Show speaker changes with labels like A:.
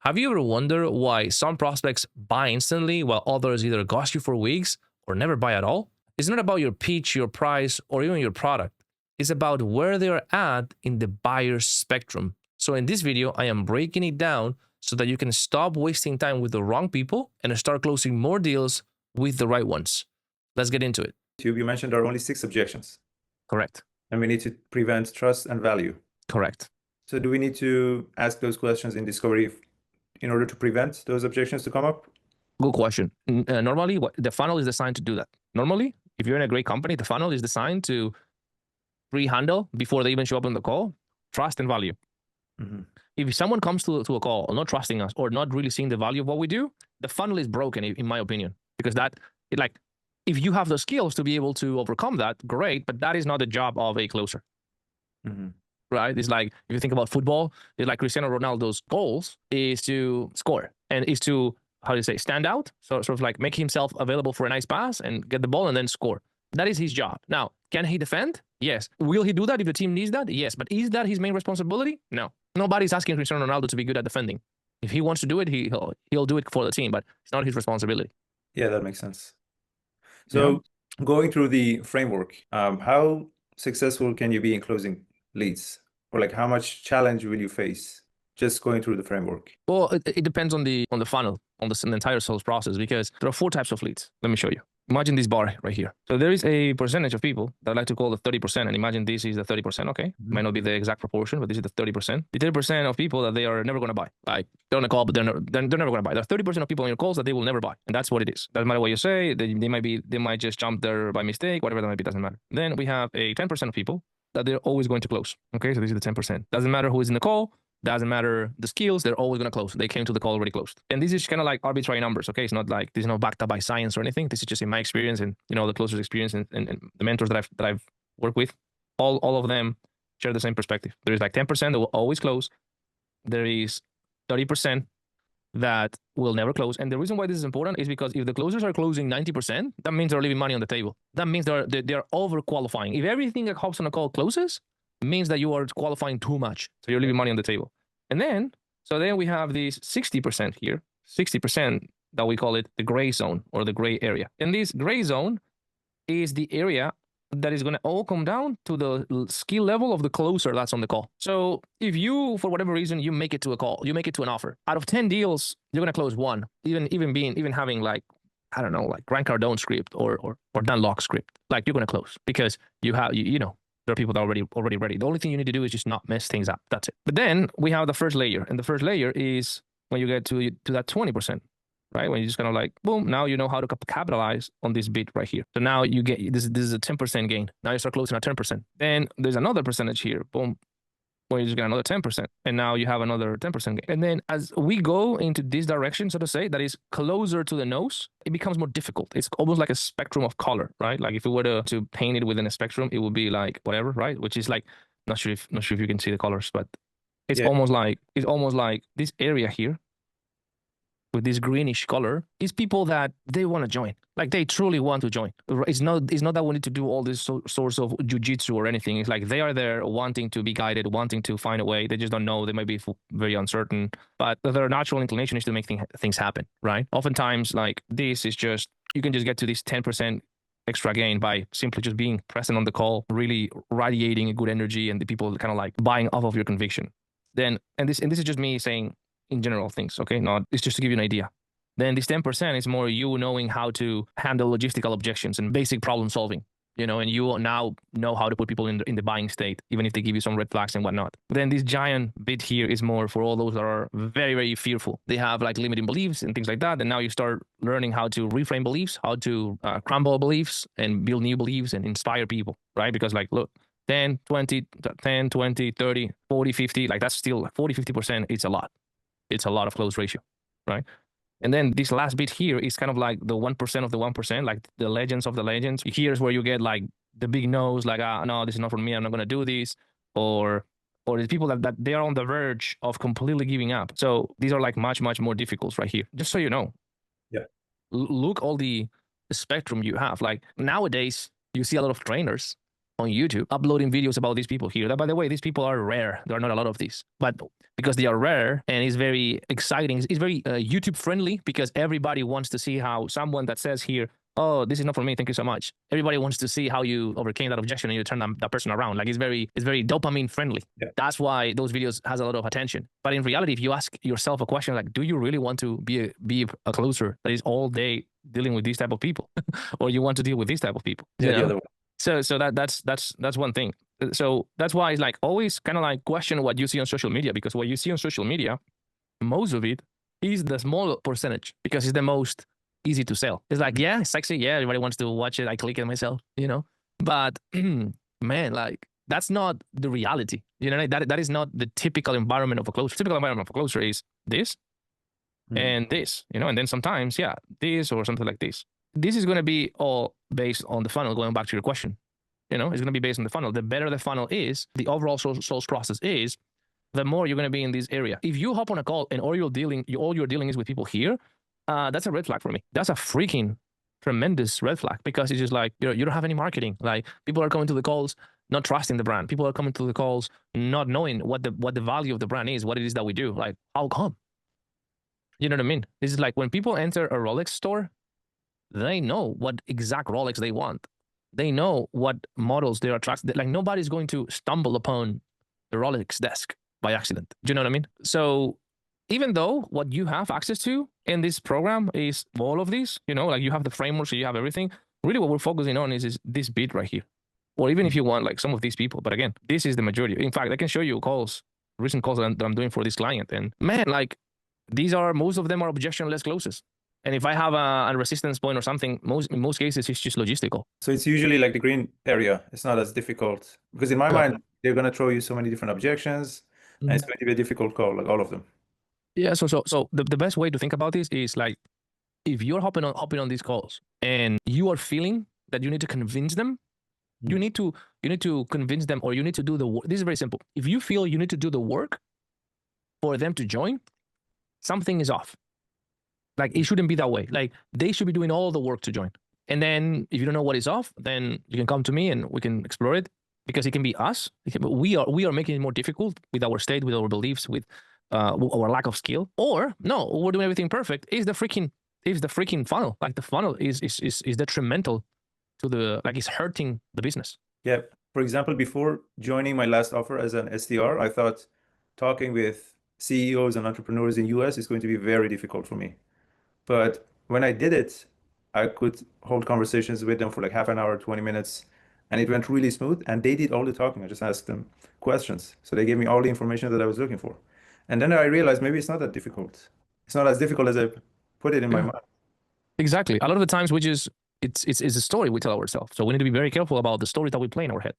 A: Have you ever wondered why some prospects buy instantly while others either ghost you for weeks or never buy at all? It's not about your pitch, your price, or even your product. It's about where they are at in the buyer's spectrum. So in this video, I am breaking it down so that you can stop wasting time with the wrong people and start closing more deals with the right ones. Let's get into it.
B: You mentioned there are only 6 objections.
A: Correct.
B: And we need to prevent trust and value.
A: Correct.
B: So do we need to ask those questions in discovery in order to prevent those objections to come up?
A: Good question. Normally, the funnel is designed to do that. Normally, if you're in a great company, the funnel is designed to pre-handle before they even show up on the call, trust and value.
B: Mm-hmm.
A: If someone comes to a call not trusting us or not really seeing the value of what we do, the funnel is broken, in my opinion, because if you have the skills to be able to overcome that, great, but that is not the job of a closer.
B: Mm-hmm.
A: Right? It's like, if you think about football, it's like Cristiano Ronaldo's goals is to score and is to, how do you say, stand out. So sort of like make himself available for a nice pass and get the ball and then score. That is his job. Now, can he defend? Yes. Will he do that if the team needs that? Yes. But is that his main responsibility? No. Nobody's asking Cristiano Ronaldo to be good at defending. If he wants to do it, he'll do it for the team, but it's not his responsibility.
B: Yeah, that makes sense. So going through the framework, how successful can you be in closing leads? Or like how much challenge will you face just going through the framework?
A: Well, it depends on the funnel, on the entire sales process, because there are 4 types of leads. Let me show you. Imagine this bar right here. So there is a percentage of people that I like to call the 30%. And imagine this is the 30%. Okay.
B: Mm-hmm.
A: Might not be the exact proportion, but this is the 30%. The 30% of people that they are never going to buy. Like, they're on a call, but they're never going to buy. There are 30% of people on your calls that they will never buy. And that's what it is. Doesn't matter what you say. They might just jump there by mistake, whatever that might be, doesn't matter. Then we have a 10% of people that they're always going to close. Okay. So this is the 10%. Doesn't matter who is in the call. Doesn't matter the skills, they're always going to close. They came to the call already closed. And this is kind of like arbitrary numbers, okay? It's not like, this is not backed up by science or anything. This is just in my experience and, the closers' experience and the mentors that I've worked with. All of them share the same perspective. There is like 10% that will always close. There is 30% that will never close. And the reason why this is important is because if the closers are closing 90%, that means they're leaving money on the table. That means they're overqualifying. If everything that hops on a call closes, means that you are qualifying too much. So you're leaving money on the table. And then we have these 60% here, 60% that we call it the gray zone or the gray area. And this gray zone is the area that is going to all come down to the skill level of the closer that's on the call. So if you, for whatever reason, you make it to a call, you make it to an offer, out of 10 deals, you're going to close 1, even having like, I don't know, like Grant Cardone script or Dan Locke script, like you're going to close because you have, there are people that are already ready. The only thing you need to do is just not mess things up. That's it. But then we have the first layer. And the first layer is when you get to that 20%, right? When you just kind of like, boom, now you know how to capitalize on this bit right here. So now you get, this is a 10% gain. Now you start closing at 10%. Then there's another percentage here, boom, where you just get another 10%. And now you have another 10% gain. And then as we go into this direction, so to say, that is closer to the nose, it becomes more difficult. It's almost like a spectrum of color, right? Like if we were to paint it within a spectrum, it would be like whatever, right? Which is like, not sure if you can see the colors, but it's almost like this area here with this greenish color is people that they want to join. Like they truly want to join. It's not that we need to do all this sorts of jujitsu or anything. It's like they are there wanting to be guided, wanting to find a way. They just don't know. They might be very uncertain, but their natural inclination is to make things happen, right? Oftentimes, like this is just, you can just get to this 10% extra gain by simply just being present on the call, really radiating a good energy, and the people kind of like buying off of your conviction. Then, and this is just me saying in general things, okay? It's just to give you an idea. Then this 10% is more you knowing how to handle logistical objections and basic problem solving, and you now know how to put people in the buying state, even if they give you some red flags and whatnot. But then this giant bit here is more for all those that are very, very fearful. They have like limiting beliefs and things like that. And now you start learning how to reframe beliefs, how to crumble beliefs and build new beliefs and inspire people, right? Because like, look, 10, 20, 30, 40, 50, like that's still 40, 50%. It's a lot. It's a lot of close ratio, right? And then this last bit here is kind of like the 1% of the 1%, like the legends of the legends. Here's where you get like the big no's, like, no, this is not for me. I'm not going to do this. Or the people that they are on the verge of completely giving up. So these are like much, much more difficult right here. Just so you know.
B: Yeah.
A: Look all the spectrum you have. Like nowadays, you see a lot of trainers on YouTube uploading videos about these people here. That, by the way, these people are rare. There are not a lot of these, but because they are rare and it's very exciting, it's very YouTube friendly because everybody wants to see how someone that says here, oh, this is not for me, thank you so much. Everybody wants to see how you overcame that objection and you turn that person around. Like it's very dopamine friendly.
B: Yeah.
A: That's why those videos has a lot of attention. But in reality, if you ask yourself a question like, do you really want to be a closer that is all day dealing with these type of people, or you want to deal with these type of people?
B: Yeah, the other one.
A: So that's one thing. So that's why it's like always kind of like question what you see on social media, because what you see on social media, most of it is the small percentage because it's the most easy to sell. It's like, yeah, it's sexy. Yeah, everybody wants to watch it. I click it myself, you know. But man, like that's not the reality. You know, that is not the typical environment of a closer. Typical environment of a closer is this and this, you know, and then sometimes, yeah, this or something like this. This is going to be all based on the funnel. Going back to your question, you know, it's going to be based on the funnel. The better the funnel is, the overall sales process is, the more you're going to be in this area. If you hop on a call and all you're dealing is with people here, that's a red flag for me. That's a freaking tremendous red flag because it's just like you don't have any marketing. Like people are coming to the calls not trusting the brand. People are coming to the calls not knowing what the value of the brand is, what it is that we do. Like how come? You know what I mean? This is like when people enter a Rolex store, they know what exact Rolex they want. They know what models they are attracted. Like nobody's going to stumble upon the Rolex desk by accident. Do you know what I mean? So even though what you have access to in this program is all of these, you know, like you have the framework, so you have everything. Really, what we're focusing on is this bit right here. Or even if you want like some of these people, but again, this is the majority. In fact, I can show you calls, recent calls that I'm doing for this client, and man, like these are most of them are objection-less closes. And if I have a resistance point or something, in most cases, it's just logistical.
B: So it's usually like the green area. It's not as difficult because in my mind, they're going to throw you so many different objections and it's going to be a difficult call, like all of them.
A: Yeah. So the best way to think about this is like, if you're hopping on these calls and you are feeling that you need to convince them, you need to convince them, or you need to do the work. This is very simple. If you feel you need to do the work for them to join, something is off. Like it shouldn't be that way. Like they should be doing all the work to join. And then if you don't know what is off, then you can come to me and we can explore it, because it can be us. We are making it more difficult with our state, with our beliefs, with our lack of skill. Or no, we're doing everything perfect. Is the freaking funnel. Like the funnel is detrimental to the, like it's hurting the business.
B: Yeah. For example, before joining my last offer as an SDR, I thought talking with CEOs and entrepreneurs in US is going to be very difficult for me. But when I did it, I could hold conversations with them for like half an hour, 20 minutes, and it went really smooth. And they did all the talking. I just asked them questions. So they gave me all the information that I was looking for. And then I realized maybe it's not that difficult. It's not as difficult as I put it in my mind.
A: Exactly. A lot of the times we just, it's a story we tell ourselves. So we need to be very careful about the stories that we play in our head.